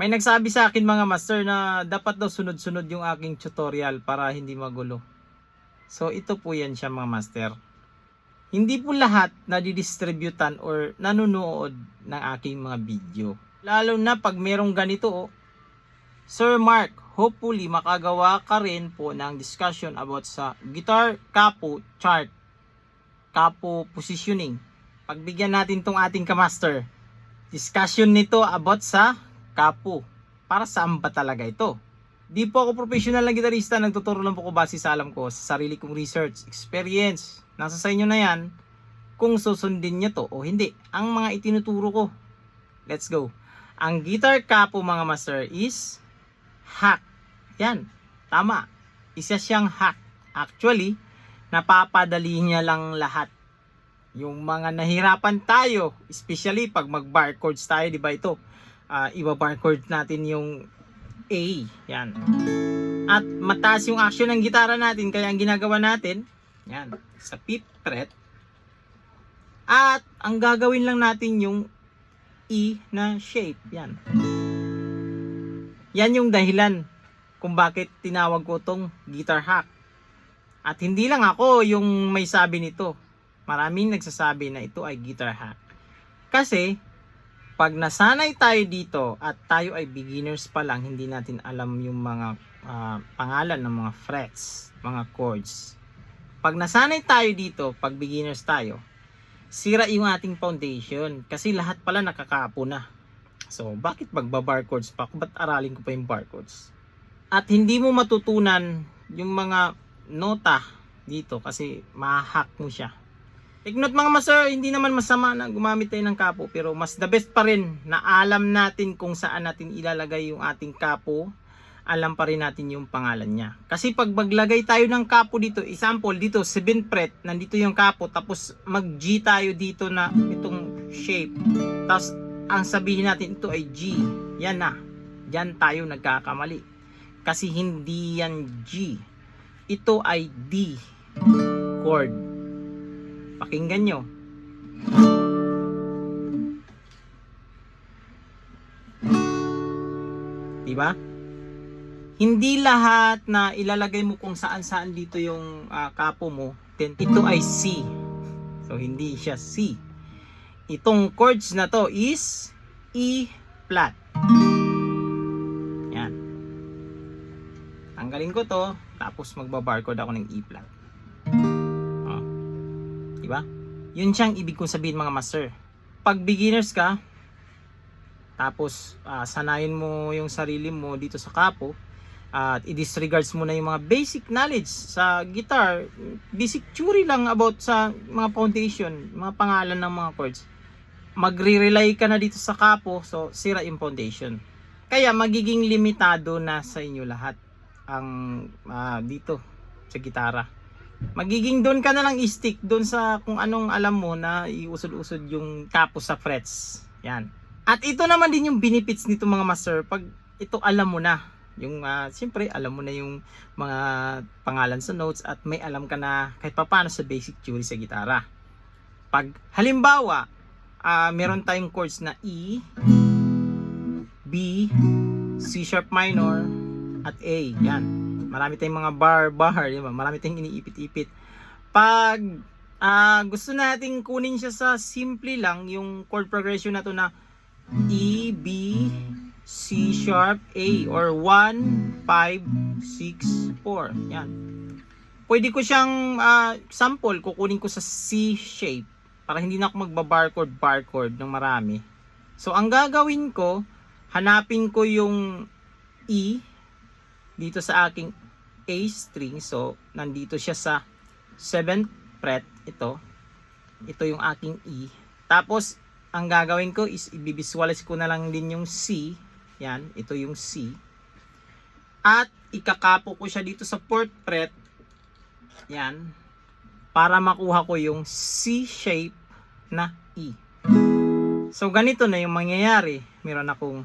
May nagsabi sa akin mga master na dapat daw sunod-sunod yung aking tutorial para hindi magulo. So ito po yan siya mga master. Hindi po lahat nadidistributan or nanonood ng aking mga video. Lalo na pag merong ganito, Sir Mark, hopefully makagawa ka rin po ng discussion about sa guitar capo chart, capo positioning. Pagbigyan natin tong ating kamaster. Discussion nito about sa capo. Para saan ba talaga ito? Di po ako professional na gitarista, nagtuturo lang po ko base sa alam ko, sa sarili kong research, experience. Nasa sa inyo na yan kung susundin nyo to o hindi. Ang mga itinuturo ko. Let's go. Ang guitar capo mga master is hack. Yan. Tama. Isa siyang hack. Actually, napapadali niya lang lahat. Yung mga nahirapan tayo, especially pag mag-bar chords tayo, di ba ito? Iba-bar chord natin yung A. Yan. At mataas yung action ng gitara natin, kaya ang ginagawa natin, yan, sa 5th fret. At ang gagawin lang natin yung E na shape. Yan. Yan yung dahilan kung bakit tinawag ko tong guitar hack. At hindi lang ako yung may sabi nito. Maraming nagsasabi na ito ay guitar hack. Kasi, pag nasanay tayo dito at tayo ay beginners pa lang, hindi natin alam yung mga pangalan ng mga frets, mga chords. Pag nasanay tayo dito, pag beginners tayo, sira yung ating foundation. Kasi lahat pala nakakapo na. So, bakit magba-bar chords pa? Ba't aralin ko pa yung bar chords? At hindi mo matutunan yung mga nota dito kasi ma-hack mo siya. Take note mga master, hindi naman masama na gumamit tayo ng capo, pero mas the best pa rin na alam natin kung saan natin ilalagay yung ating capo, alam pa rin natin yung pangalan niya. Kasi pag maglagay tayo ng capo dito, example dito 7th fret, nandito yung capo, tapos mag G tayo dito na itong shape, tapos ang sabihin natin ito ay G, yan na, yan tayo nagkakamali. Kasi hindi yan G, ito ay D chord. Pakinggan nyo. Diba? Hindi lahat na ilalagay mo kung saan-saan dito yung capo mo, then ito ay C. So, hindi siya C. Itong chords na to is E flat. Yan. Tanggalin ko to, tapos magbabarcode ako ng E flat. Diba? Yun siyang ibig kong sabihin mga master. Pag beginners ka, tapos sanayin mo yung sarili mo dito sa capo, at i-disregards mo na yung mga basic knowledge sa guitar, basic theory lang about sa mga foundation, mga pangalan ng mga chords. Magre-rely ka na dito sa capo, so sira yung foundation. Kaya magiging limitado na sa inyo lahat ang dito sa gitara. Magiging doon ka na lang stick doon sa kung anong alam mo na iusod-usod yung capo sa frets. Yan. At ito naman din yung benefits nito mga master. Pag ito alam mo na, yung siyempre alam mo na yung mga pangalan sa notes at may alam ka na kahit paano sa basic theory sa gitara. Pag halimbawa, meron tayong chords na E, B, C sharp minor, at A. Yan. Marami tayong mga bar, diba? Marami tayong iniipit-ipit. Pag gusto nating kunin siya sa simple lang, yung chord progression na to na E, B, C sharp, A, or 1, 5, 6, 4. Yan. Pwede ko siyang sample, kukunin ko sa C shape para hindi na ako magba-bar chord ng marami. So, ang gagawin ko, hanapin ko yung E dito sa aking A string. So, nandito siya sa 7th fret. Ito yung aking E. Tapos, ang gagawin ko is i-visualize ko na lang din yung C. Yan, ito yung C. At, ikakapo ko siya dito sa 4th fret. Yan. Para makuha ko yung C shape na E. So, ganito na yung mangyayari. Meron akong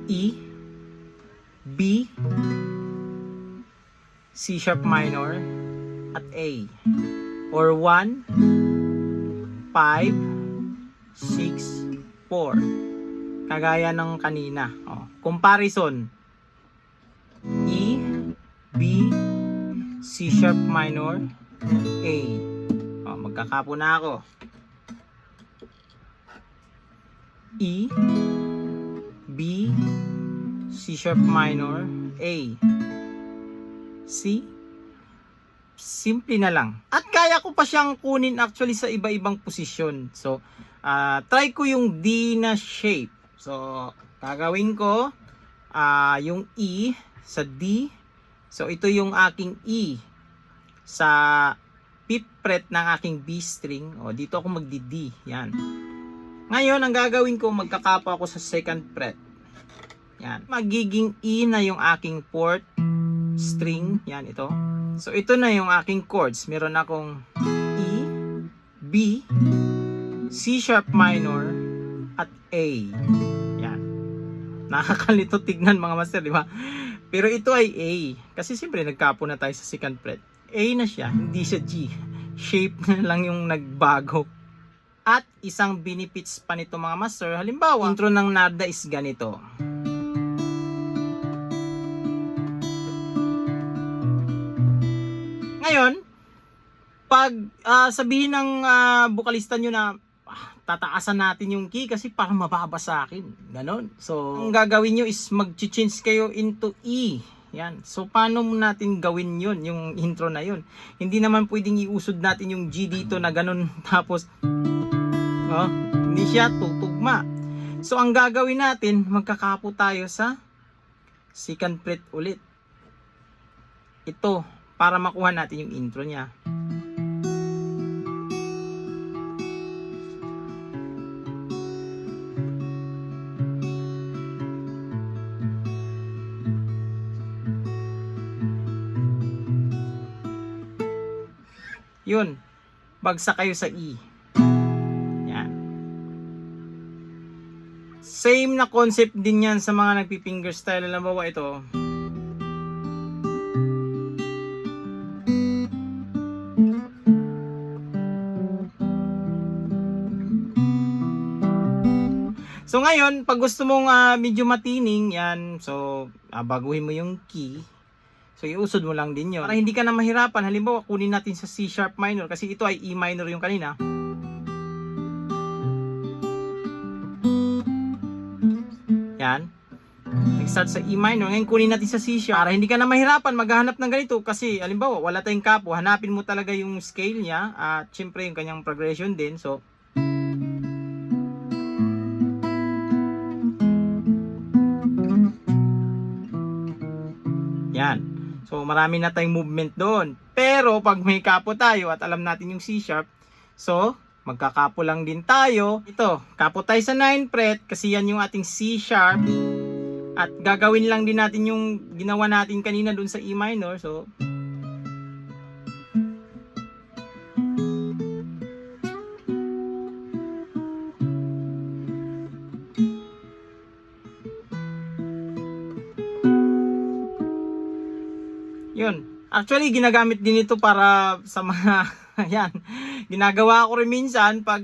E, B, C sharp minor, at A. Or 1, 5, 6, 4. Kagaya ng kanina. Comparison. E, B, C sharp minor, A. Magkakapo na ako. E, B, C sharp minor, A. C. Simple na lang. At kaya ko pa siyang kunin actually sa iba-ibang posisyon. So, try ko yung D na shape. So, gagawin ko yung E sa D. So, ito yung aking E sa 5th fret ng aking B string. Dito ako magdi-D. Yan. Ngayon, ang gagawin ko, magkakapa ako sa 2nd fret. Yan. Magiging E na yung aking 4th string. Yan, ito. So, ito na yung aking chords. Meron akong E, B, C sharp minor, at A. Yan. Nakakalito tignan mga master, di ba? Pero ito ay A. Kasi siyempre, nagkapo na tayo sa 2nd fret. A na siya, hindi siya G. Shape na lang yung nagbago. At isang benefits pa nito mga master. Halimbawa, intro ng nada is ganito. Ngayon, pag sabihin ng bukalista nyo na tataasan natin yung key kasi parang mababa sa akin. Ganon. So, ang gagawin nyo is mag-change kayo into E. Yan. So, paano natin gawin yun, yung intro na yun? Hindi naman pwedeng iusod natin yung G dito na ganon tapos hindi siya tutugma. So, ang gagawin natin, magkakapo tayo sa 2nd fret ulit. Ito, para makuha natin yung intro niya. Yun. Bagsak kayo sa E. Yan. Same na concept din yan sa mga nagpi-finger style. Halimbawa ito. So ngayon, pag gusto mong medyo matining, yan, so baguhin mo yung key. So iusod mo lang din yun. Para hindi ka na mahirapan, halimbawa kunin natin sa C sharp minor kasi ito ay E minor yung kanina. Yan. Nag-start sa E minor, ngayon kunin natin sa C sharp. Para hindi ka na mahirapan maghahanap ng ganito kasi halimbawa wala tayong kapo, hanapin mo talaga yung scale niya at syempre yung kanyang progression din. So yan. So, marami na tayong movement doon. Pero, pag may kapo tayo at alam natin yung C sharp, so, magkakapo lang din tayo. Ito, kapo tayo sa 9th fret kasi yan yung ating C sharp. At gagawin lang din natin yung ginawa natin kanina doon sa E minor. So, yun. Actually, ginagamit din ito para sa mga, yan, ginagawa ko rin minsan pag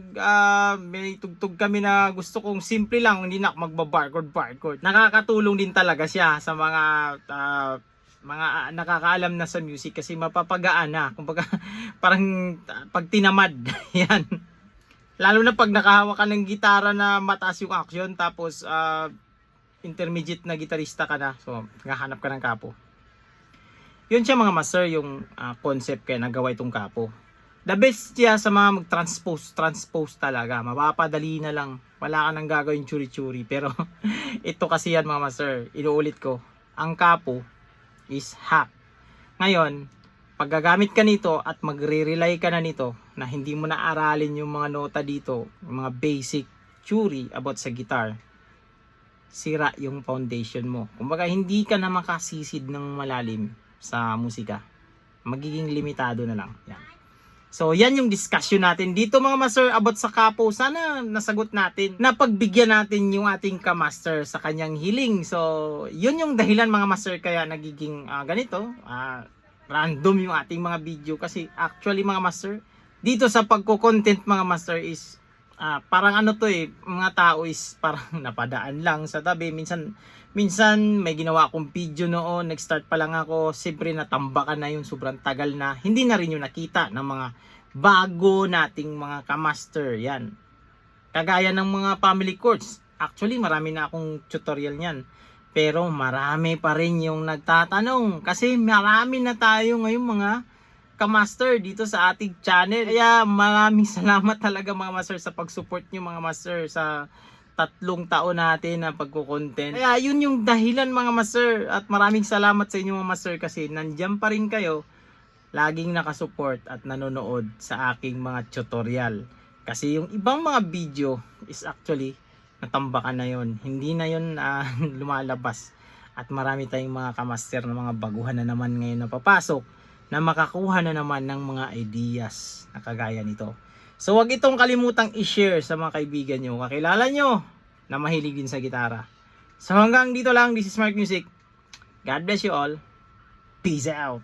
may tugtog kami na gusto kong simple lang, hindi na ako magbabarcode. Nakakatulong din talaga siya sa mga nakakaalam na sa music kasi mapapagaan na. Kumbaga, parang pag tinamad, yan. Lalo na pag nakahawak ka ng gitara na mataas yung action tapos intermediate na gitarista ka na. So, nakahanap ka ng kapo. Yun siya mga master, yung concept kaya nagawa itong kapo. The best siya sa mga mag-transpose talaga. Mapapadali na lang. Wala ka nang gagawin churi-churi. Pero ito kasi yan mga master, inuulit ko. Ang kapo is hack. Ngayon, pag gagamit ka nito at magre-rely ka na nito na hindi mo na aralin yung mga nota dito, yung mga basic theory about sa guitar, sira yung foundation mo. Kumbaga hindi ka na makasisid ng malalim sa musika. Magiging limitado na lang. Yan. So, yan yung discussion natin dito mga master about sa kapo. Sana nasagot natin, napagbigyan natin yung ating ka-master sa kanyang hiling. So, yun yung dahilan mga master kaya nagiging ganito. Random yung ating mga video kasi actually mga master, dito sa pagko-content mga master is parang ano to mga tao is parang napadaan lang sa tabi. Minsan may ginawa akong video noon, nag-start pa lang ako, siyempre natambakan na yung sobrang tagal na. Hindi na rin yung nakita ng mga bago nating mga kamaster. Yan. Kagaya ng mga family courts. Actually, marami na akong tutorial niyan. Pero marami pa rin yung nagtatanong. Kasi marami na tayo ngayon mga kamaster dito sa ating channel. Kaya maraming salamat talaga mga master sa pag-support nyo mga master sa 3 taon natin na pagko-content. Kaya yun yung dahilan mga master. At maraming salamat sa inyo mga master kasi nandiyan pa rin kayo. Laging nakasupport at nanonood sa aking mga tutorial. Kasi yung ibang mga video is actually natambakan na yon. Hindi na yon lumalabas. At marami tayong mga kamaster na mga baguhan na naman ngayon na papasok na makakuha na naman ng mga ideas na kagaya nito. So wag itong kalimutang i-share sa mga kaibigan nyo, kakilala nyo na mahilig din sa gitara. So hanggang dito lang, this is Mark Music. God bless you all. Peace out.